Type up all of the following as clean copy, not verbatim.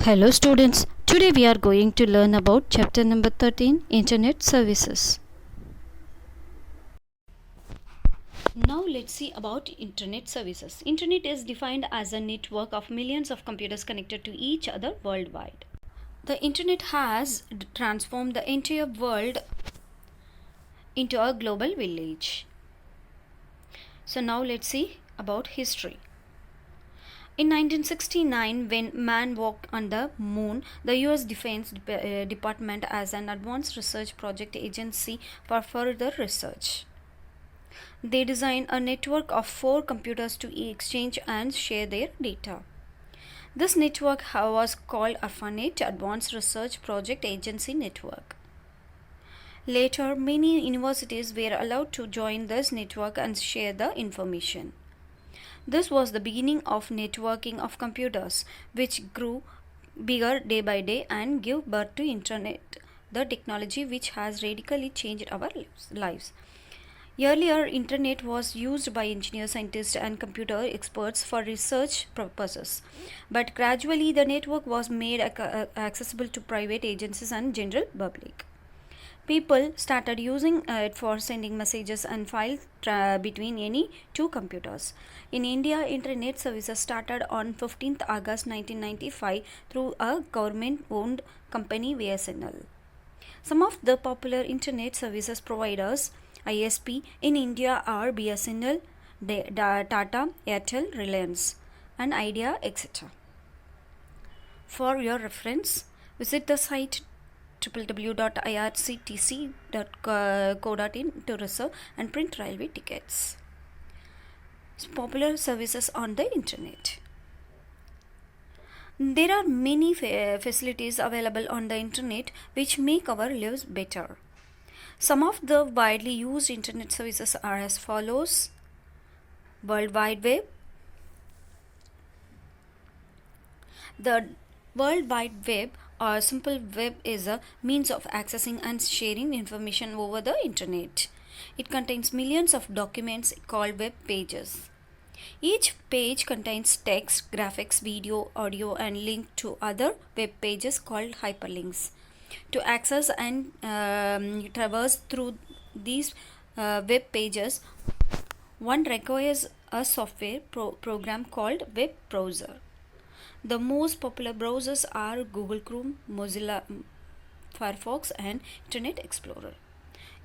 Hello students, today we are going to learn about chapter number 13, Internet Services. Now let's see about Internet Services. Internet is defined as a network of millions of computers connected to each other worldwide. The Internet has transformed the entire world into a global village. So now let's see about history. In 1969, when man walked on the moon, the US Defense Department as an advanced research project agency for further research. They designed a network of 4 computers to exchange and share their data. This network was called ARPANET, Advanced Research Project Agency Network. Later, many universities were allowed to join this network and share the information. This was the beginning of networking of computers, which grew bigger day by day and gave birth to Internet, the technology which has radically changed our lives. Earlier, Internet was used by engineers, scientists, and computer experts for research purposes, but gradually the network was made accessible to private agencies and general public. People started using it for sending messages and files between any 2 computers. In India, Internet services started on 15th August 1995 through a government-owned company, BSNL. Some of the popular Internet services providers, ISP, in India are BSNL, Tata, Airtel, Reliance, and Idea, etc. For your reference, visit the site www.irctc.co.in to reserve and print railway tickets. Popular services on the internet. There are many facilities available on the internet which make our lives better. Some of the widely used internet services are as follows: World Wide Web. The World Wide Web or simple web is a means of accessing and sharing information over the internet. It contains millions of documents called web pages. Each page contains text, graphics, video, audio, and link to other web pages called hyperlinks. To access and traverse through these web pages, one requires a software program called web browser. The most popular browsers are Google Chrome, Mozilla Firefox, and Internet Explorer.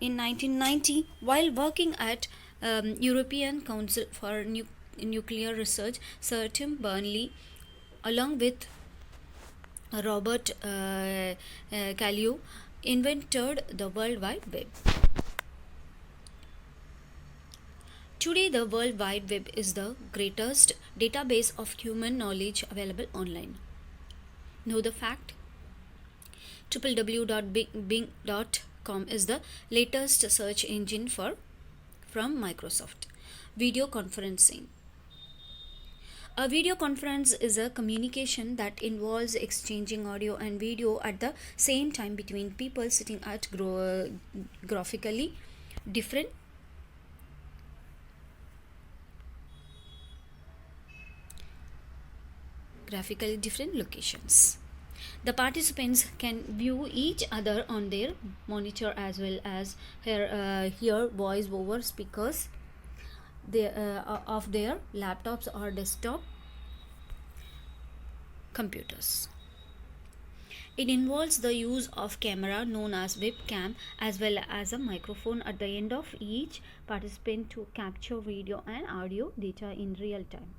In 1990, while working at European Council for Nuclear Research, Sir Tim Berners-Lee, along with Robert Calliope, invented the World Wide Web. Today, the World Wide Web is the greatest database of human knowledge available online. Know the fact? www.bing.com is the latest search engine from Microsoft. Video conferencing. A video conference is a communication that involves exchanging audio and video at the same time between people sitting at graphically different locations. The participants can view each other on their monitor as well as hear voice over speakers of their laptops or desktop computers. It involves the use of camera known as webcam as well as a microphone at the end of each participant to capture video and audio data in real time.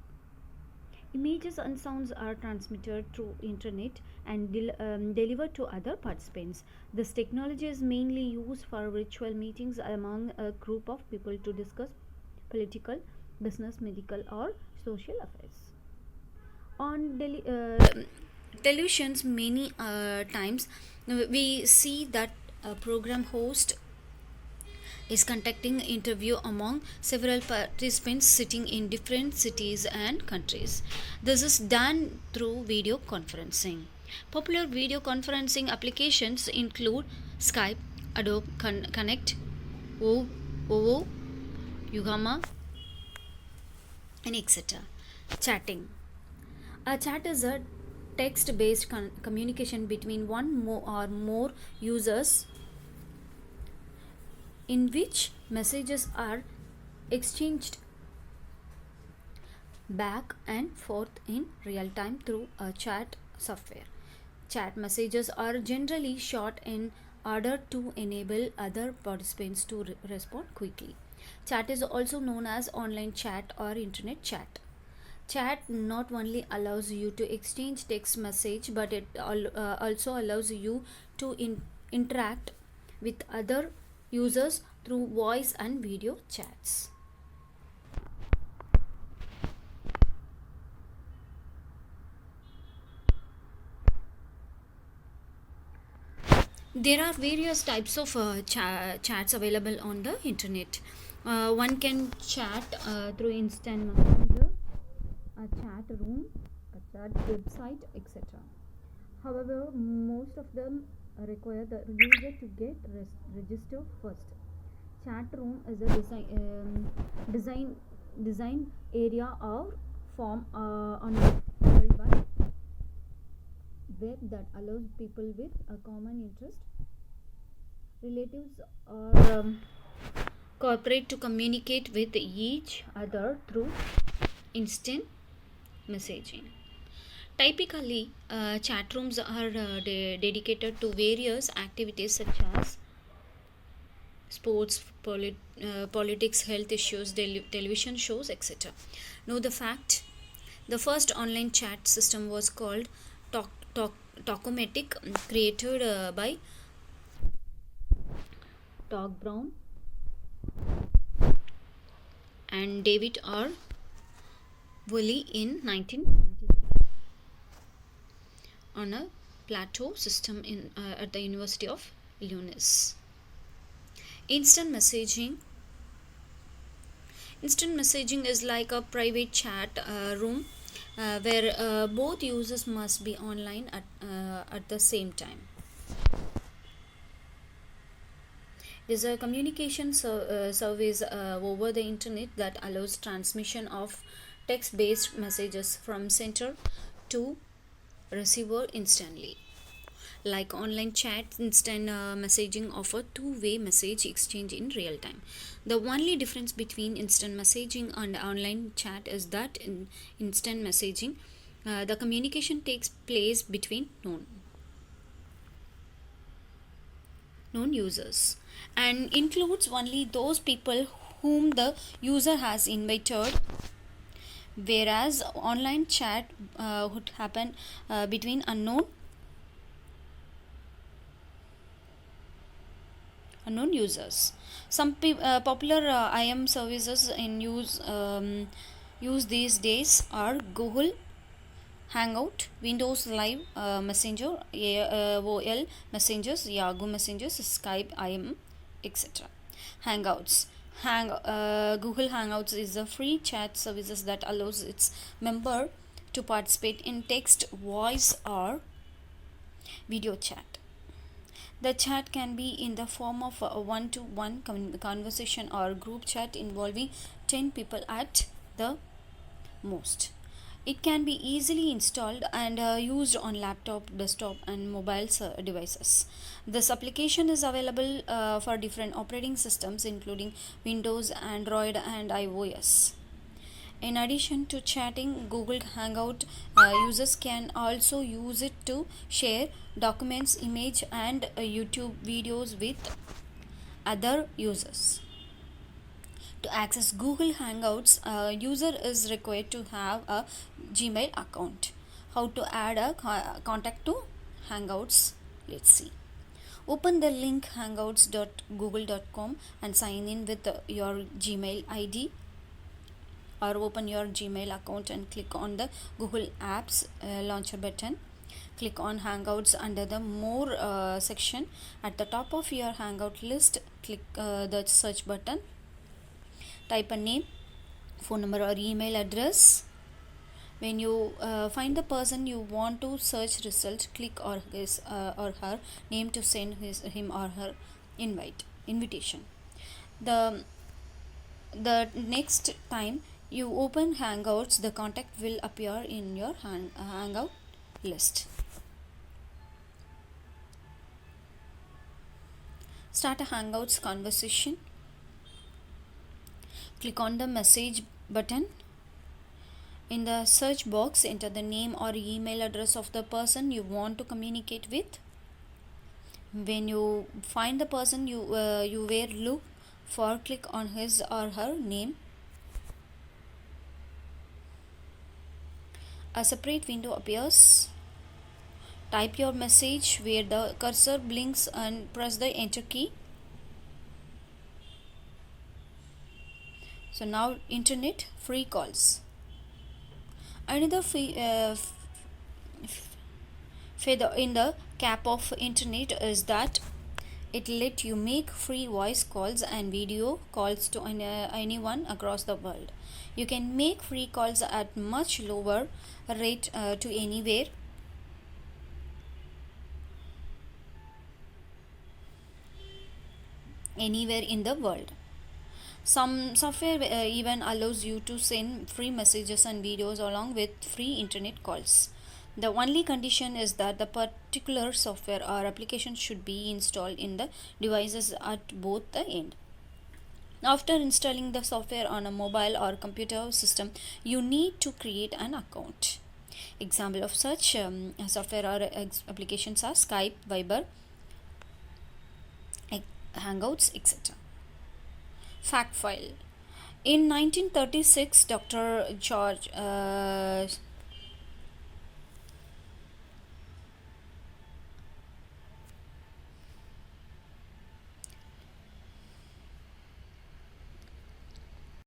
Images and sounds are transmitted through internet and delivered to other participants. This technology is mainly used for virtual meetings among a group of people to discuss political, business, medical, or social affairs. On televisions, many times we see that a program host is conducting interview among several participants sitting in different cities and countries. This is done through video conferencing. Popular video conferencing applications include Skype, Adobe Connect, OVO, Yugama, and etc. Chatting. A chat is a text-based communication between one or more users in which messages are exchanged back and forth in real time through a chat software. Chat messages are generally short in order to enable other participants to respond quickly. Chat is also known as online chat or internet chat. Chat not only allows you to exchange text message, but it also allows you to interact with other users through voice and video chats. There are various types of chats available on the internet. One can chat through instant messenger, a chat room, a chat website, etc. However, most of them require the user to get registered first. Chat room is a design area or form on a worldwide web that allows people with a common interest, relatives, or corporate to communicate with each other through instant messaging. Typically, chat rooms are dedicated to various activities such as sports, politics, health issues, television shows, etc. Know the fact: the first online chat system was called Talkomatic, created by Doug Brown and David R. Woolley in 1997 on a plateau system at the University of Illinois. Instant messaging. Instant messaging is like a private chat room where both users must be online at the same time. It is a communication service over the internet that allows transmission of text-based messages from sender to receiver instantly. Like online chat, instant messaging offer two-way message exchange in real time. The only difference between instant messaging and online chat is that in instant messaging, the communication takes place between known users and includes only those people whom the user has invited, whereas online chat would happen between unknown users. Some popular IM services in use these days are Google Hangout, Windows Live Messenger, AOL Messengers, Yahoo Messengers, Skype, IM, etc. Hangouts. Google Hangouts is a free chat services that allows its member to participate in text, voice, or video chat. The chat can be in the form of a one-to-one conversation or group chat involving 10 people at the most. It can be easily installed and used on laptop, desktop, and mobile devices. This application is available for different operating systems including Windows, Android, and iOS. In addition to chatting, Google Hangout users can also use it to share documents, image, and YouTube videos with other users. To access Google Hangouts, a user is required to have a Gmail account. How to add a contact to Hangouts? Let's see. Open the link hangouts.google.com and sign in with your Gmail ID, or open your Gmail account and click on the Google Apps launcher button. Click on Hangouts under the More section. At the top of your Hangout list, click the search button. Type a name, phone number, or email address. When you find the person you want to search result, click on his or her name to send him or her invitation. The next time you open Hangouts, the contact will appear in your Hangout list. Start a Hangouts conversation. Click on the message button. In the search box, enter the name or email address of the person you want to communicate with. When you find the person, you where look for, click on his or her name. A separate window appears. Type your message where the cursor blinks and press the enter key. So now internet free calls. Another feather in the cap of internet is that it let you make free voice calls and video calls to anyone across the world. You can make free calls at much lower rate to anywhere in the world. Some software even allows you to send free messages and videos along with free internet calls. The only condition is that the particular software or application should be installed in the devices at both the end. After installing the software on a mobile or computer system, you need to create an account. Example of such software or applications are Skype, Viber, Hangouts, etc. Fact file. In 1936, Dr. George